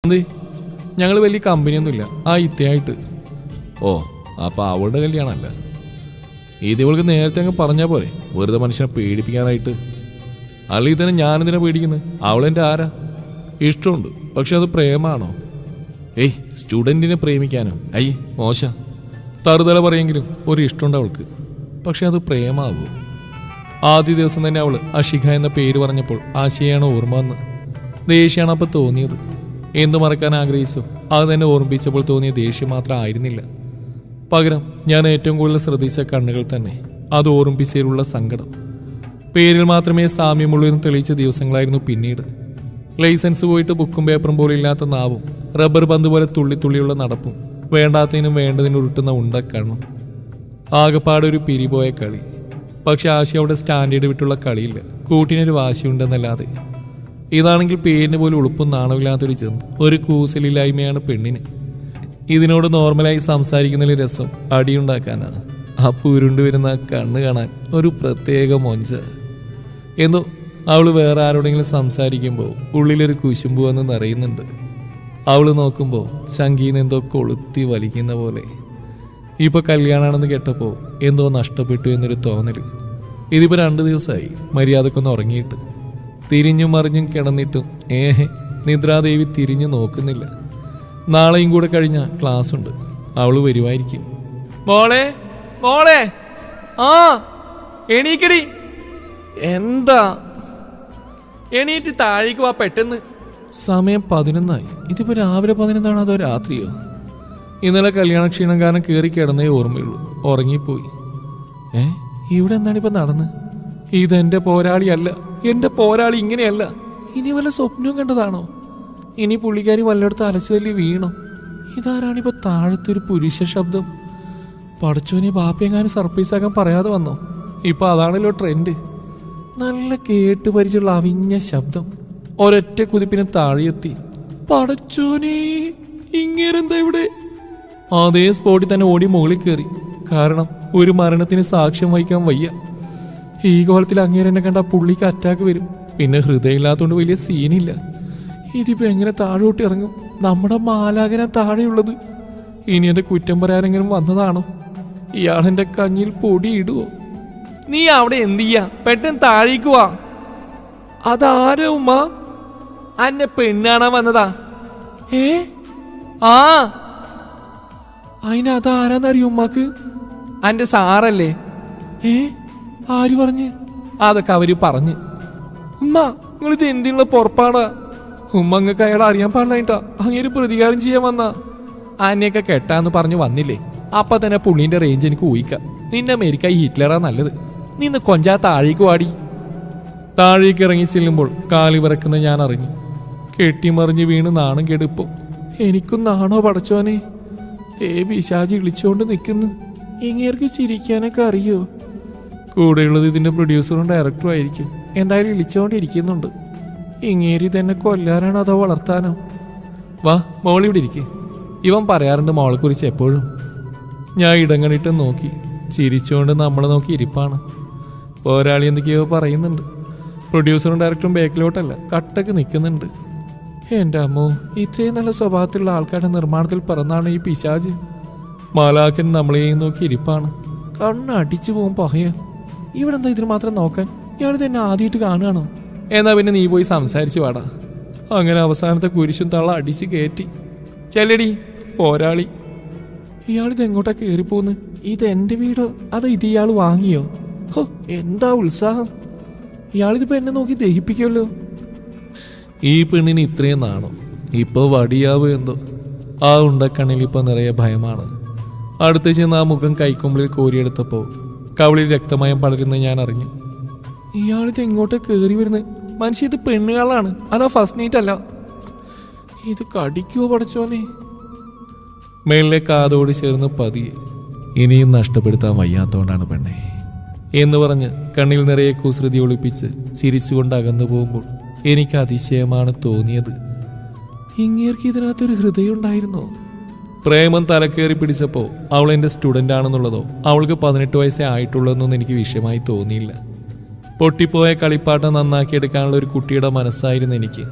എന്ത്? ഞങ്ങൾ വലിയ കമ്പനിയൊന്നുമില്ല, ആ ഇത്തയായിട്ട്. ഓ, അപ്പം അവളുടെ കല്യാണമല്ല. ഇത് ഇവൾക്ക് നേരത്തെ അങ്ങ് പറഞ്ഞാൽ പോരെ, വെറുതെ മനുഷ്യനെ പേടിപ്പിക്കാനായിട്ട്. അല്ലെങ്കിൽ തന്നെ ഞാനെന്തിനാ പേടിക്കുന്നത്? അവളെൻ്റെ ആരാ? ഇഷ്ടമുണ്ട്, പക്ഷെ അത് പ്രേമാണോ? ഏയ്, സ്റ്റുഡൻറ്റിനെ പ്രേമിക്കാനോ? അയ്യേ, മോശ. തറുതല പറയെങ്കിലും ഒരു ഇഷ്ടമുണ്ട് അവൾക്ക്, പക്ഷെ അത് പ്രേമാവോ? ആദ്യ ദിവസം തന്നെ അവൾ അഷിഖ എന്ന പേര് പറഞ്ഞപ്പോൾ ആശയാണ് ഓർമ്മ വന്ന്. ദേഷ്യമാണ് അപ്പോൾ തോന്നിയത്. എന്തു മറക്കാൻ ആഗ്രഹിച്ചു അത് തന്നെ ഓർമ്മിപ്പിച്ചപ്പോൾ തോന്നിയ ദേഷ്യം മാത്രം ആയിരുന്നില്ല. പകരം ഞാൻ ഏറ്റവും കൂടുതൽ ശ്രദ്ധിച്ച കണ്ണുകൾ തന്നെ, അത് ഓർമ്മിപ്പിച്ചതിലുള്ള സങ്കടം. പേരിൽ മാത്രമേ സാമ്യമുള്ളൂ എന്ന് തെളിയിച്ച ദിവസങ്ങളായിരുന്നു പിന്നീട്. ലൈസൻസ് പോയിട്ട് ബുക്കും പേപ്പറും പോലെ ഇല്ലാത്ത നാവും, റബ്ബർ പന്ത് പോലെ തുള്ളി തുള്ളിയുള്ള നടപ്പും, വേണ്ടാത്തതിനും വേണ്ടതിനും ഉരുട്ടുന്ന ഉണ്ടക്കണ്ണും. ആകെപ്പാടൊരു പിരിപോയ കളി. പക്ഷെ ആശ അവിടെ സ്റ്റാൻഡേർഡ് വിട്ടുള്ള കളിയില്ല, കൂട്ടിനൊരു വാശിയുണ്ടെന്നല്ലാതെ. ഇതാണെങ്കിൽ പേരിന് പോലും ഉളുപ്പും നാണമില്ലാത്തൊരു ജന്തു, ഒരു കൂസലില്ലായ്മയാണ് പെണ്ണിന്. ഇതിനോട് നോർമലായി സംസാരിക്കുന്നതിൽ രസം അടിയുണ്ടാക്കാനാണ്. അപ്പോൾ ഉരുണ്ടുവരുന്ന കണ്ണ് കാണാൻ ഒരു പ്രത്യേക മൊഞ്ച. എന്തോ അവൾ വേറെ ആരോടെങ്കിലും സംസാരിക്കുമ്പോൾ ഉള്ളിലൊരു കുശുമ്പ് വന്ന് നിറയുന്നുണ്ട്. അവൾ നോക്കുമ്പോൾ ശങ്കീന്ന് എന്തോ കൊളുത്തി വലിക്കുന്ന പോലെ. ഇപ്പോൾ കല്യാണമാണെന്ന് കേട്ടപ്പോൾ എന്തോ നഷ്ടപ്പെട്ടു എന്നൊരു തോന്നൽ. ഇതിപ്പോൾ 2 ദിവസമായി മര്യാദക്കൊന്ന് ഉറങ്ങിയിട്ട്. തിരിഞ്ഞും മറിഞ്ഞും കിടന്നിട്ടും നിദ്രാദേവി തിരിഞ്ഞു നോക്കുന്നില്ല. നാളെയും കൂടെ കഴിഞ്ഞാൽ ക്ലാസ് ഉണ്ട്, അവൾ വരുമായിരിക്കും. മോളെ മോളെ, ആ എണീക്കടി. എന്താ? എണീറ്റ് താഴേക്ക് വാ പെട്ടെന്ന്. സമയം 11ആയി. ഇതിപ്പോൾ രാവിലെ 11 അതോ രാത്രിയോ? ഇന്നലെ കല്യാണ ക്ഷീണം കാരണം കയറി കിടന്നേ ഓർമ്മയുള്ളൂ, ഉറങ്ങിപ്പോയി. ഇവിടെ എന്താണിപ്പോൾ നടന്ന്? ഇതെന്റെ പോരാളിയല്ല, എന്റെ പോരാളി ഇങ്ങനെയല്ല. ഇനി വല്ല സ്വപ്നവും കണ്ടതാണോ? ഇനി പുള്ളിക്കാരി വല്ലയിടത്ത് അലച്ചു തല്ലി വീണോ? ഇതാരാണിപ്പോൾ താഴത്തൊരു പുരുഷ ശബ്ദം? പടച്ചോനെ, ബാപ്പയെങ്ങാനും സർപ്രൈസാക്കാൻ പറയാതെ വന്നോ? ഇപ്പൊ അതാണല്ലോ ട്രെൻഡ്. നല്ല കേട്ട് പരിചയമുള്ള അവിഞ്ഞ ശബ്ദം. ഒരൊറ്റ കുതിപ്പിന് താഴെയെത്തി. പടച്ചോനെ, ഇങ്ങേരെന്താ ഇവിടെ? അതേ സ്പോട്ടിൽ തന്നെ ഓടി മുകളിൽ കയറി. കാരണം ഒരു മരണത്തിന് സാക്ഷ്യം വഹിക്കാൻ വയ്യ. ഈ കോലത്തിൽ അങ്ങേരെന്നെ കണ്ട പുള്ളിക്ക് അറ്റാക്ക് വരും. പിന്നെ ഹൃദയമില്ലാത്തതുകൊണ്ട് വലിയ സീനില്ല. ഇതിപ്പോ എങ്ങനെ താഴോട്ട് ഇറങ്ങും? നമ്മുടെ മാലാകന താഴെയുള്ളത്. ഇനി എന്റെ കുറ്റം പറയാനെങ്കിലും വന്നതാണോ? ഇയാളെന്റെ കഞ്ഞിൽ പൊടി ഇടുവോ? നീ അവിടെ എന്ത് ചെയ്യാ? പെട്ടെന്ന് താഴേക്ക് വാ. അതാരോ ഉമ്മ? അന്നെ പെണ്ണാണാൻ വന്നതാ. ആ അതിനതാരാന്നറിയോ ഉമ്മക്ക്? അന്റെ സാറല്ലേ? ആര് പറഞ്ഞ്? അതൊക്കെ അവര് പറഞ്ഞ്. ഉമ്മ, നിങ്ങളിത് എന്തിനുള്ള പൊറപ്പാടാ? ഉമ്മ അങ്ങക്ക് അയാളെ അറിയാൻ പാടില്ലായിട്ടാ അങ്ങേര് പ്രതികാരം ചെയ്യാൻ വന്നാ. ആനെയൊക്കെ കെട്ടാന്ന് പറഞ്ഞു വന്നില്ലേ, അപ്പൊ തന്നെ പുള്ളീന്റെ റേഞ്ച് എനിക്ക് ഊഹിക്കാം. നിന്നെ അമേരിക്ക ഹിറ്റ്ലറാ നല്ലത്. നിന്ന് കൊഞ്ചാ താഴേക്ക് വാടി. താഴേക്ക് ഇറങ്ങി ചെല്ലുമ്പോൾ കാലി വിറക്കുന്ന ഞാൻ അറിഞ്ഞു. കെട്ടിമറിഞ്ഞ് വീണ് നാണം കെടുപ്പോ. എനിക്കും നാണോ പടച്ചോനെ? പിശാചി വിളിച്ചോണ്ട് നിൽക്കുന്നു. ഇങ്ങേർക്ക് ചിരിക്കാനൊക്കെ അറിയോ? കൂടെയുള്ളത് ഇതിന്റെ പ്രൊഡ്യൂസറും ഡയറക്ടറും ആയിരിക്കും. എന്തായാലും വിളിച്ചോണ്ടിരിക്കുന്നുണ്ട്. ഇങ്ങേരി തന്നെ കൊല്ലാനാണോ അതോ വളർത്താനോ? വാ മോളിവിടെ ഇരിക്കേ. ഇവൻ പറയാറുണ്ട് മോളെക്കുറിച്ച് എപ്പോഴും. ഞാൻ ഇടങ്ങണിട്ട് നോക്കി. ചിരിച്ചുകൊണ്ട് നമ്മളെ നോക്കി ഇരിപ്പാണ്. പോരാളി എന്തൊക്കെയോ പറയുന്നുണ്ട്. പ്രൊഡ്യൂസറും ഡയറക്ടറും ബാക്കിലോട്ടല്ല, കട്ടൊക്കെ നിൽക്കുന്നുണ്ട്. എൻ്റെ അമ്മോ, ഇത്രയും നല്ല സ്വഭാവത്തിലുള്ള ആൾക്കാരുടെ നിർമ്മാണത്തിൽ പിറന്നാണ് ഈ പിശാജ്. മാലാഖൻ നമ്മളെയും നോക്കി ഇരിപ്പാണ്. കണ്ണടിച്ചു പോകും പഹയ. ഇവിടെ എന്താ ഇതിന് മാത്രം നോക്കാൻ? ഇയാൾ തന്നെ ആദ്യമായിട്ട് കാണുകയാണോ? എന്നാ പിന്നെ നീ പോയി സംസാരിച്ചു വാടാ. അങ്ങനെ അവസാനത്തെ കുരിശും തള്ള അടിച്ച് കയറ്റി. ചെല്ലടി പോരാളി. ഇയാളിത് എങ്ങോട്ടാ കയറിപ്പോന്ന്? ഇതെന്റെ വീടോ അതോ ഇത് ഇയാൾ വാങ്ങിയോ? ഹോ, എന്താ ഉത്സാഹം! ഇയാളിതിപ്പോ എന്നെ നോക്കി ദഹിപ്പിക്കുമല്ലോ. ഈ പെണ്ണിന് ഇത്രയും നാണോ? ഇപ്പൊ വടിയാവോ എന്തോ. ആ ഉണ്ടക്കണ്ണിൽ ഇപ്പൊ നിറയെ ഭയമാണ്. അടുത്ത് ചെന്ന് ആ മുഖം കൈക്കൊമ്പിളിൽ കോരിയെടുത്തപ്പോൾ കവിളിൽ രക്തമയം പടരുന്ന ഞാൻ അറിഞ്ഞു. ഇയാളിത് എങ്ങോട്ടാ കയറി വരുന്നത്? മനുഷ്യ, ഇത് പെണ്ണുകളാണ്, അതാ ഫസ്റ്റ് നൈറ്റ് അല്ല. ഇത് കടിക്കുവോ പടച്ചോനെ? മേളിലെ കാതോട് ചേർന്ന് പതിയെ. ഇനിയും നഷ്ടപ്പെടുത്താൻ വയ്യാത്തോണ്ടാണ് പെണ്ണെ എന്ന് പറഞ്ഞ് കണ്ണിൽ നിറയെ കുസൃതി ഒളിപ്പിച്ച് ചിരിച്ചുകൊണ്ട് അകന്നു പോകുമ്പോൾ എനിക്ക് അതിശയമാണ് തോന്നിയത്. ഇങ്ങേർക്ക് ഇതിനകത്തൊരു ഹൃദയം ഉണ്ടായിരുന്നോ? പ്രേമം തലക്കേറി പിടിച്ചപ്പോൾ അവൾ എൻ്റെ സ്റ്റുഡൻ്റ് ആണെന്നുള്ളതോ അവൾക്ക് 18 വയസ്സേ ആയിട്ടുള്ളതെന്നൊന്നും എനിക്ക് വിഷയമായി തോന്നിയില്ല. പൊട്ടിപ്പോയ കളിപ്പാട്ടം നന്നാക്കിയെടുക്കാനുള്ള ഒരു കുട്ടിയുടെ മനസ്സായിരുന്നു എനിക്ക്.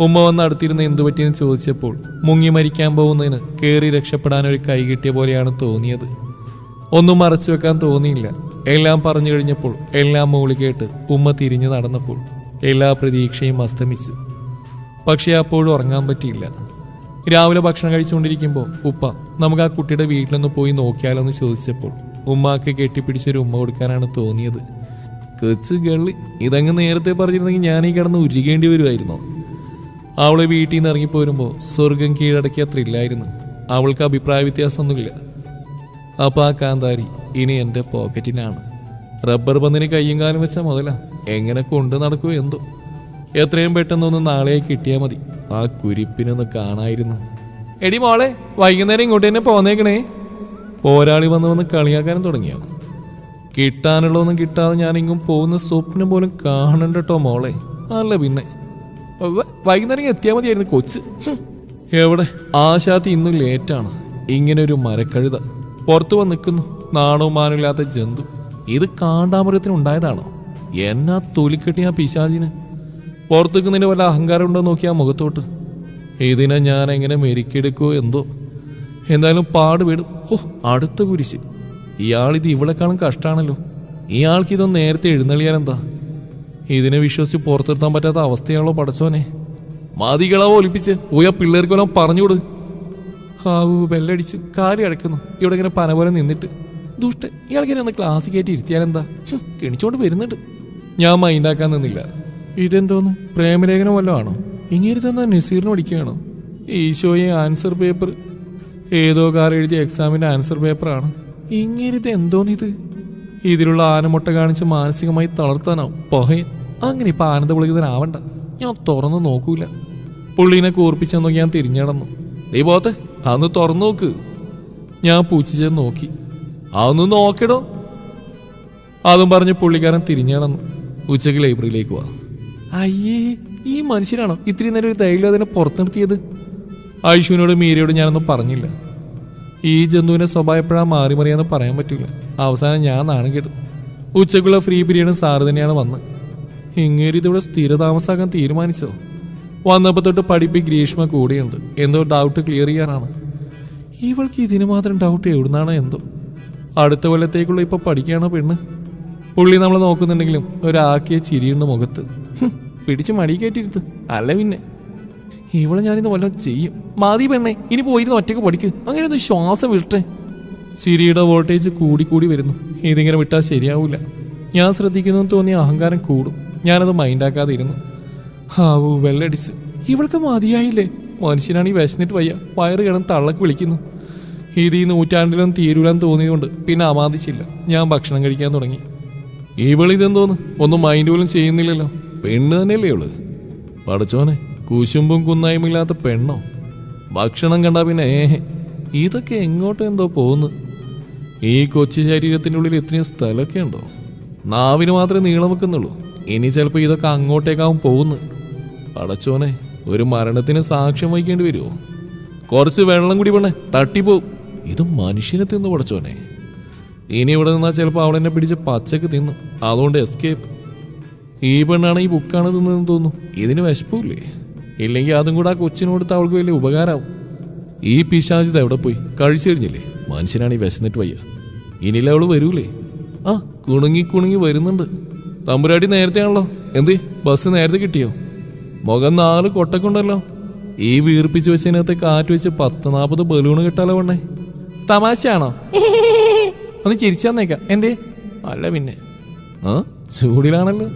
ഉമ്മ വന്ന് അടുത്തിരുന്ന് എന്തു പറ്റിയെന്ന് ചോദിച്ചപ്പോൾ മുങ്ങി മരിക്കാൻ പോകുന്നതിന് കയറി രക്ഷപ്പെടാൻ ഒരു കൈ കിട്ടിയ പോലെയാണ് തോന്നിയത്. ഒന്നും മറച്ചു വെക്കാൻ തോന്നിയില്ല. എല്ലാം പറഞ്ഞു കഴിഞ്ഞപ്പോൾ എല്ലാം മൂളി കേട്ട് ഉമ്മ തിരിഞ്ഞു നടന്നപ്പോൾ എല്ലാ പ്രതീക്ഷയും അസ്തമിച്ചു. പക്ഷേ അപ്പോഴും ഉറങ്ങാൻ പറ്റിയില്ല. രാവിലെ ഭക്ഷണം കഴിച്ചുകൊണ്ടിരിക്കുമ്പോൾ ഉപ്പ നമുക്ക് ആ കുട്ടിയുടെ വീട്ടിലൊന്ന് പോയി നോക്കിയാലോ എന്ന് ചോദിച്ചപ്പോൾ ഉമ്മാക്ക് കെട്ടിപ്പിടിച്ചൊരു ഉമ്മ കൊടുക്കാനാണ് തോന്നിയത്. കൊച്ചു ഗള്ളി, ഇതങ്ങ് നേരത്തെ പറഞ്ഞിരുന്നെങ്കിൽ ഞാനീ കിടന്ന് ഉരുകേണ്ടി വരുമായിരുന്നോ? അവളെ വീട്ടിൽ നിന്ന് ഇറങ്ങിപ്പോരുമ്പോൾ സ്വർഗം കീഴടക്കിയ ത്രില്ലായിരുന്നു. അവൾക്ക് അഭിപ്രായ വ്യത്യാസമൊന്നുമില്ല. അപ്പം ആ കാന്താരി ഇനി എൻ്റെ പോക്കറ്റിലാണ്. റബ്ബർ പന്തിന് കയ്യും കാലം വെച്ചാൽ മുതലാ. എങ്ങനെ കൊണ്ട് നടക്കുമോ എന്തോ. എത്രയും പെട്ടെന്നൊന്ന് നാളെയായി കിട്ടിയാൽ മതി. ആ കുരിപ്പിനൊന്ന് കാണായിരുന്നു. എടി മോളെ, വൈകുന്നേരം ഇങ്ങോട്ട് തന്നെ പോന്നേക്കണേ. പോരാളി വന്ന് കളിയാക്കാനും തുടങ്ങിയോ? കിട്ടാനുള്ളതൊന്നും കിട്ടാതെ ഞാനിങ്ങും പോകുന്ന സ്വപ്നം പോലും കാണണ്ടട്ടോ മോളെ. അല്ല പിന്നെ വൈകുന്നേരം എത്തിയാൽ മതിയായിരുന്നു കൊച്ച്. എവിടെ ആശാത്തി ഇന്നും ലേറ്റാണ്. ഇങ്ങനെ ഒരു മരക്കഴുത പുറത്തു വന്ന് നിൽക്കുന്നു. നാണവും മാനമില്ലാത്ത ജന്തു. ഇത് കാണ്ടാമൃഗത്തിനുണ്ടായതാണോ? എന്നാ തൊലിക്കെട്ടി ആ പിശാചിന്. പുറത്തുനിന്നതിന് വല്ല അഹങ്കാരം ഉണ്ടോ നോക്കിയാ മുഖത്തോട്ട്. ഇതിനെ ഞാൻ എങ്ങനെ മെരുക്കിയെടുക്കുമോ എന്തോ. എന്തായാലും പാടുപെടും. അടുത്ത കുരിശ്. ഇയാളിത് ഇവളെക്കാളും കഷ്ടമാണല്ലോ. ഇയാൾക്ക് ഇതൊന്നും നേരത്തെ എഴുന്നള്ളിയാലെന്താ? ഇതിനെ വിശ്വസിച്ച് പുറത്തെടുത്താൻ പറ്റാത്ത അവസ്ഥയാണല്ലോ പടച്ചോനെ. മതികളാവോ ഒലിപ്പിച്ച് പോയാ പിള്ളേർക്കെല്ലാം പറഞ്ഞുകൊടു. ഹാവൂ, ബെല്ലടിച്ച് കാര്യം അടക്കുന്നു. ഇവിടെ ഇങ്ങനെ പന പോലെ നിന്നിട്ട് ദുഷ്ടൻ. ഇയാൾക്കിനെ ഒന്ന് ക്ലാസ് കയറ്റി ഇരുത്തിയാലെന്താ? കിണിച്ചോണ്ട് വരുന്നുണ്ട്. ഞാൻ മൈൻഡാക്കാൻ നിന്നില്ല. ഇതെന്തോന്ന്, പ്രേമലേഖനം വല്ലതും ആണോ? ഇങ്ങേരുതെന്നാ നസീറിന് പഠിക്കുകയാണോ? ഈശോയെ ആൻസർ പേപ്പർ. ഏതോ കാലം എഴുതിയ എക്സാമിൻ്റെ ആൻസർ പേപ്പറാണ്. ഇങ്ങേരുത് എന്തോന്നിത്? ഇതിലുള്ള ആനമുട്ട കാണിച്ച് മാനസികമായി തളർത്താനാവും പഹയൻ. അങ്ങനെ ഇപ്പം ആനന്ദപുളികതനാവണ്ട. ഞാൻ തുറന്നു നോക്കൂല. പുള്ളീനെ കൂർപ്പിച്ചെന്ന് ഞാൻ തിരിഞ്ഞടന്നു. നീ പോത്തെ, അന്ന് തുറന്നു നോക്ക്. ഞാൻ പൂച്ചിച്ചെന്ന് നോക്കി. അതൊന്ന് നോക്കിടോ. അതും പറഞ്ഞ് പുള്ളിക്കാരൻ തിരിഞ്ഞടന്നു. ഉച്ചയ്ക്ക് ലൈബ്രറിയിലേക്ക് പോവാ. അയ്യേ, ഈ മനുഷ്യനാണോ ഇത്തിരി നേരം ഒരു ധൈര്യം അതിനെ പുറത്തു നിർത്തിയത്? ഐഷുവിനോട് മീരയോട് ഞാനൊന്നും പറഞ്ഞില്ല. ഈ ജന്തുവിൻ്റെ സ്വഭാവം എപ്പോഴാണ് മാറി മറിയാന്ന് പറയാൻ പറ്റില്ല. അവസാനം ഞാൻ നാണം കേട്ടു. ഉച്ചക്കുള്ള ഫ്രീ പീരീഡ് സാറ് തന്നെയാണ് വന്ന്. ഇങ്ങേരി ഇതിവിടെ സ്ഥിരതാമസാക്കാൻ തീരുമാനിച്ചോ? വന്നപ്പോൾ തൊട്ട് പഠിപ്പി ഗ്രീഷ്മ കൂടെയുണ്ട്. എന്തോ ഡൗട്ട് ക്ലിയർ ചെയ്യാനാണ്. ഇവൾക്ക് ഇതിന് മാത്രം ഡൗട്ട് എവിടുന്നാണോ എന്തോ. അടുത്ത കൊല്ലത്തേക്കുള്ള ഇപ്പോൾ പഠിക്കുകയാണോ പെണ്ണ്? പുള്ളി നമ്മളെ നോക്കുന്നുണ്ടെങ്കിലും ഒരാക്കിയ ചിരിയുണ്ട് മുഖത്ത്. പിടിച്ച് മടി കയറ്റിയിരുത്ത്. അല്ല പിന്നെ ഇവളെ ഞാനിന്ന് വല്ലതും ചെയ്യും. മതി പെണ്ണെ, ഇനി പോയിരുന്ന് ഒറ്റയ്ക്ക് പഠിക്ക്. അങ്ങനെ ഒന്ന് ശ്വാസം വിട്ടേ. ചിരിയുടെ വോൾട്ടേജ് കൂടി വരുന്നു. ഇതിങ്ങനെ വിട്ടാൽ ശരിയാവില്ല. ഞാൻ ശ്രദ്ധിക്കുന്നു തോന്നിയ അഹങ്കാരം കൂടും. ഞാനത് മൈൻഡാക്കാതെ ഇരുന്നു. ഹാവൂ, വെള്ളടിച്ച്. ഇവൾക്ക് മതിയായില്ലേ? മനുഷ്യനാണ് ഈ വിശന്നിട്ട് വയ്യ. വയറ് കിടന്ന് തള്ളക്ക് വിളിക്കുന്നു. ഇത് ഈ നൂറ്റാണ്ടിലൊന്നും തീരൂലെന്ന് തോന്നിയതുകൊണ്ട് പിന്നെ അമാദിച്ചില്ല. ഞാൻ ഭക്ഷണം കഴിക്കാൻ തുടങ്ങി. ഇവളിതെന്തോന്ന് ഒന്നും മൈൻഡ് പോലും ചെയ്യുന്നില്ലല്ലോ. പെണ്ണ് തന്നെയല്ലേ ഇവള്? പടച്ചോനെ, കുശുമ്പും കുന്നായ്മില്ലാത്ത പെണ്ണോ? ഭക്ഷണം കണ്ടാ പിന്നെ ഇതൊക്കെ എങ്ങോട്ടും എന്തോ പോകുന്നു. ഈ കൊച്ചു ശരീരത്തിൻ്റെ ഉള്ളിൽ ഇത്രയും സ്ഥലമൊക്കെ ഉണ്ടോ? നാവിന് മാത്രമേ നീളം വെക്കുന്നുള്ളൂ. ഇനി ചിലപ്പോൾ ഇതൊക്കെ അങ്ങോട്ടേക്കാവും പോകുന്നു. പടച്ചോനെ, ഒരു മരണത്തിന് സാക്ഷ്യം വഹിക്കേണ്ടി വരുമോ? കുറച്ച് വെള്ളം കൂടി പെണ്ണെ, തട്ടിപ്പോവും. ഇത് മനുഷ്യനെ തിന്നു പടച്ചോനെ. ഇനി ഇവിടെ നിന്നാൽ ചിലപ്പോൾ അവളെന്നെ പിടിച്ച് പച്ചക്ക് തിന്നു. അതുകൊണ്ട് എസ്കേപ്പ്. ഈ പെണ്ണാണ് ഈ ബുക്കാണ് തിന്നതെന്ന് തോന്നുന്നു. ഇതിന് വിശപ്പില്ലേ? ഇല്ലെങ്കിൽ അതും കൂടെ ആ കൊച്ചിന് കൊടുത്ത് അവൾക്ക് വലിയ ഉപകാരമാവും. ഈ പിശാചിത എവിടെ പോയി? കഴിച്ചു കഴിഞ്ഞില്ലേ? മനുഷ്യനാണ് ഈ വിശന്നിട്ട് വയ്യ. ഇനിയില്ല അവള് വരൂലേ? ആ, കുണുങ്ങി വരുന്നുണ്ട്. തമ്പുരാട്ടി നേരത്തെയാണല്ലോ. എന്തേ, ബസ് നേരത്തെ കിട്ടിയോ? മുഖം 4 കൊട്ടക്കുണ്ടല്ലോ. ഈ വീർപ്പിച്ച് വെച്ചതിനകത്ത് കാറ്റ് വെച്ച് 10-40 ബലൂണ് കിട്ടാലോ വേണ്ടേ? തമാശയാണോ? ഒന്ന് ചിരിച്ചേക്കാം. എന്തേ? അല്ല പിന്നെ ചൂടിലാണല്ലോ.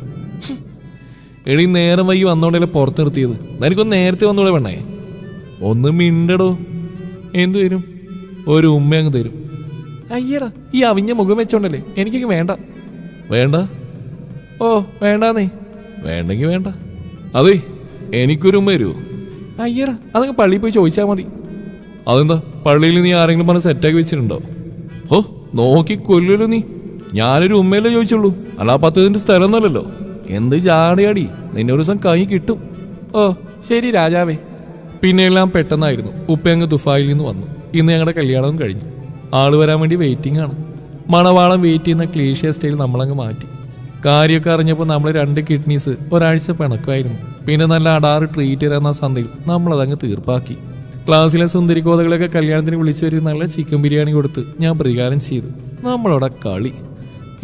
എടി, നേരം വൈകി വന്നോണ്ടല്ലേ പുറത്ത് നിർത്തിയത്. എനിക്കൊന്ന് നേരത്തെ വന്നോളെ വേണേ. ഒന്ന് മിണ്ടടോ. എന്തു തരും? ഒരു ഉമ്മ അങ്ങ് തരും. അയ്യടാ, ഈ അവിഞ്ഞ മുഖം വെച്ചോണ്ടല്ലേ. എനിക്കൊക്കെ വേണ്ട. വേണ്ട? ഓ, വേണ്ടാന്നേ. വേണ്ടെങ്കിൽ വേണ്ട. അതെ, എനിക്കൊരു ഉമ്മ തരുമോ? അയ്യടാ, അതങ്ങ് പള്ളിയിൽ പോയി ചോദിച്ചാൽ മതി. അതെന്താ, പള്ളിയിൽ നീ ആരെങ്കിലും പറഞ്ഞ് സെറ്റാക്കി വെച്ചിട്ടുണ്ടോ? ഓ, നോക്കി കൊല്ലല്ലോ നീ. ഞാനൊരു ഉമ്മയല്ലേ ചോദിച്ചുള്ളൂ, അല്ല 10 സെന്റ് സ്ഥലമൊന്നുമല്ലല്ലോ. എന്ത് ചാടിയാടി, നിന്നെ ഒരു ദിവസം കൈ കിട്ടും. ഓ ശരി രാജാവേ. പിന്നെയെല്ലാം പെട്ടെന്നായിരുന്നു. ഉപ്പയങ്ങ് ദുബായിൽ നിന്ന് വന്നു. ഇന്ന് ഞങ്ങളുടെ കല്യാണവും കഴിഞ്ഞു. ആള് വരാൻ വേണ്ടി വെയിറ്റിംഗ് ആണ്. മണവാളം വെയിറ്റ് ചെയ്യുന്ന ക്ലീഷ്യ സ്റ്റൈൽ നമ്മളങ്ങ് മാറ്റി. കാര്യമൊക്കെ അറിഞ്ഞപ്പോൾ നമ്മൾ 2 കിഡ്നീസ് ഒരാഴ്ച പിണക്കമായിരുന്നു. പിന്നെ നല്ല അടാറ് ട്രീറ്റ് തരാന്ന സന്ധ്യയിൽ നമ്മളതങ്ങ് തീർപ്പാക്കി. ക്ലാസ്സിലെ സുന്ദരി കോതകളൊക്കെ കല്യാണത്തിന് വിളിച്ചു വരും നല്ല ചിക്കൻ ബിരിയാണി കൊടുത്ത് ഞാൻ പ്രതികാരം ചെയ്തു. നമ്മളവിടെ കളി.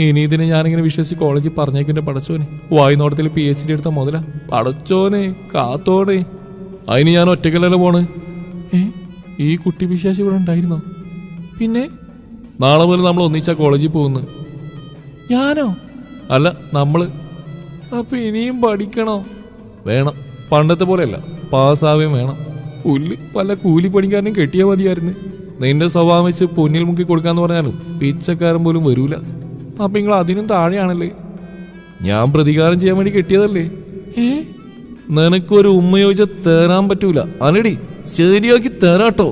ഇനി ഇതിനെ ഞാനിങ്ങനെ വിശ്വസിച്ച് കോളേജിൽ പറഞ്ഞേക്കിൻ്റെ പടച്ചോനെ. വായ്നോട്ടത്തിൽ PhD എടുത്ത മുതല പടച്ചോനെ കാത്തോടെ. അതിന് ഞാൻ ഒറ്റക്കല്ലല്ലോ പോണ്. ഈ കുട്ടി വിശ്വാസം ഇവിടെ ഉണ്ടായിരുന്നോ? പിന്നെ നാളെ മുതൽ നമ്മൾ ഒന്നിച്ചാ കോളേജിൽ പോകുന്നു. ഞാനോ? അല്ല നമ്മള്. അപ്പൊ ഇനിയും പഠിക്കണോ? വേണം. പണ്ടത്തെ പോലെയല്ല, പാസ്സാവുകയും വേണം. പുല്ല് വല്ല കൂലിപ്പണിക്കാരനും കെട്ടിയാൽ മതിയായിരുന്നു. നിന്റെ സ്വഭാവം വെച്ച് പൊന്നിൽ മുക്കി കൊടുക്കാന്ന് പറഞ്ഞാലും പിച്ചക്കാരൻ പോലും വരൂല. അപ്പൊ നിങ്ങൾ അതിനും താഴെയാണല്ലേ. ഞാൻ പ്രതികാരം ചെയ്യാൻ വേണ്ടി കെട്ടിയതല്ലേ. നിനക്കൊരു ഉമ്മ ചോദിച്ചാൽ തേറാൻ പറ്റൂല. അല്ലടി ശരിയാക്കി തരാട്ടോ.